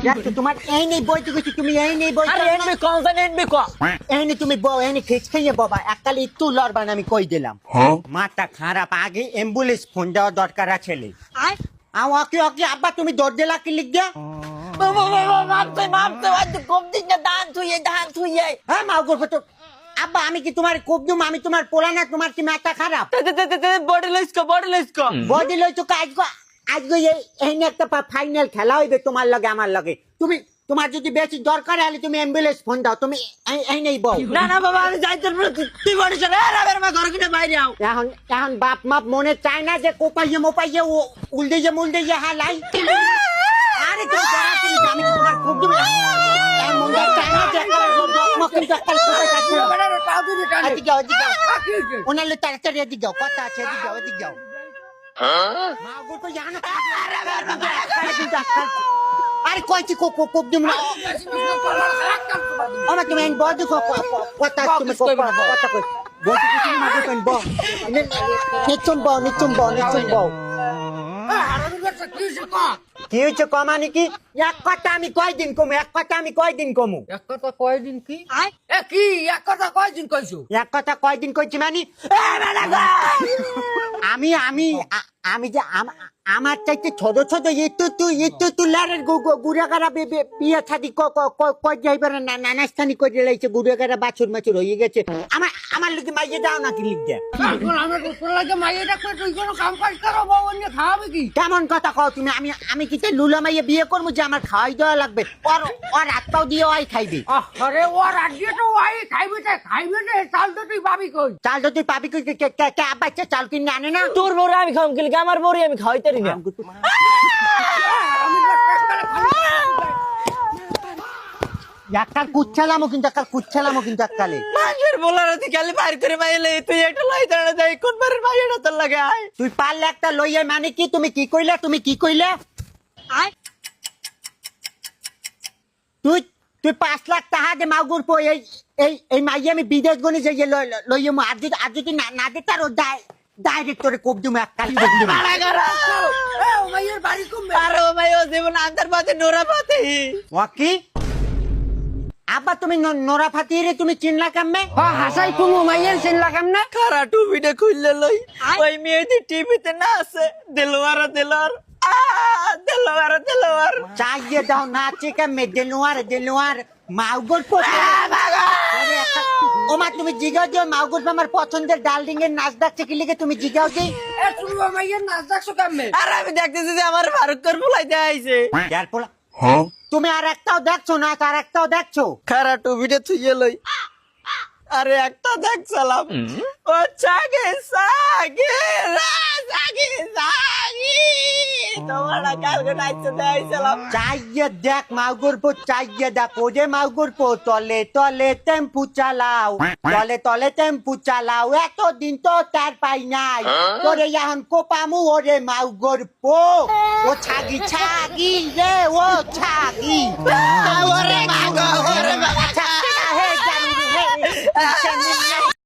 দেখছো তোমার এই নেই বইতে গেছি তুমি এই নেই বই আরে এনবি কোন জানি এনবি কো এই নেই তুমি বউ এই নেই খেচ খেয়ে বাবা এককালে একটু লড়বা না আমি কই দিলাম মাথা খারাপ আগে অ্যাম্বুলেন্স ফোন দেওয়া দরকার আছে ওকে ওকে আব্বা তুমি দৌড় দিলা কি লিখ দিয়া মাপতে ওই কম দিন না দান থুইয়ে হ্যাঁ মা গল্প তো আব্বা আমি কি তোমার কোপ দুম আমি তোমার পোলা না তোমার কি মাথা খারাপ বডি লইস্কো বডি লই তো আজকে এই একটা ফাইনাল খেলা হইবে তোমার লগে আমার লগে তুমি তোমার যদি বেশি দরকার হলে তুমি অ্যাম্বুলেন্স ফোন দাও তুমি এই নেই বউ না বাবা আমি যাইতে তুই বডি চলে আরে মা ঘর কিনে বাইরে আও এখন বাপ মাপ মনে চায় না যে কোপাইয়ে মোপাইয়ে উল্টে মুল্টে হালাই আরে তুমি জানা তুমি আমি তোমার খুব তুমি মনে চায় না যে মকিন কাল কোপাই কাছে এদিকে যাও ওনালে তাড়াতাড়ি এদিকে যাও কথা আছে এদিকে যাও মা গো তো জানা আরে কইছি কোপ দিম না আমার তুমি এন বড় কথা তুমি কথা কই বলছি কি তুমি মাঝে কোন বল নিচুম বল কি হয়েছে কমানি কি এক কথা আমি কয়দিন কমু এক কথা কয়দিন কইছি মানে আমি যে আমার চাইতে ছোট একটু লারের গুড়াগাড়া বিয়ে ছাদি কই যাইবার না নানাস্থানি করে লাইছে গুড়াগাড়া বাছুর মাছুর হয়ে গেছে আমার লোকে মাইয়ে দাও নাকি লিখ দে কেমন কথা কও তুমি আমি কি লুলা মাইয়ে বিয়ে করবো যে আমার খাওয়াই দেওয়া লাগবে ওর হাত পাও দিয়ে ওই খাইবে চাল তো তুই পাবি কই আব্বা চাল কিনে আনে না তোর বড় আমি খাম কিল আমার বড় আমি খাইতে রি না একাল কুচ্ছালামো কিন্তু একালে মাঝের বলার অতি খালি বাইর করে মাইলে তুই একটা লাই দাঁড়া যাই কোন বারের মাইটা তোর লাগে আয় তুই পারলে একটা লইয়া মানে কি তুমি কি কইলে তুই 5 লাখ টাকা দে মাগুর পো এই মাইয়া আমি বিদেশ গনি যে লইয়া আর যদি না দে তার ডাইরেক্ট তোরে কোপ দিমু এককাল কোপ দিমু আরে ও মাই ও জীবন আন্দার পাতে নোরা পাতে ওকি আব্বা তুমি নোরা ফাতি রে তুমি চিনলা কেমনে হাসাই কুমু মাইয়ের চিনলা কেমনে খারা টুবিটা খুললে লই ওই মেয়েদি টিভিতে না আছে দিলওয়ার চাইয়ে দাও নাচে কেমনে দিলওয়ার মাউগর পো ও মা তুমি জিগাও দিও মাউগর আমার পছন্দের ডার্লিং এর নাচ ডাকছে কি লিখে তুমি জিগাও দিই আরে আমি দেখতেছি যে আমার ফারুকর বুলাইতে আইছে ইয়ার পোলা তুমি আর একটাও দেখছো না আর একটাও দেখছো খারা টুবিটা থুইয়ে লই আরে একটা দেখছিলাম ও চাগে তোমার কালকে নাচতে দেখাইছিলাম চাইয়ে দেখ মাউগর পো চাইয়ে দেখ ও যে মাউগর পো তলে টেম্পু চালাও এতদিন তো তার পাই নাই তোরে এখন কোপামু ওরে মাউগর পো ও ছাগি রে ও ছাগি ওরে মাগো হে জানি হে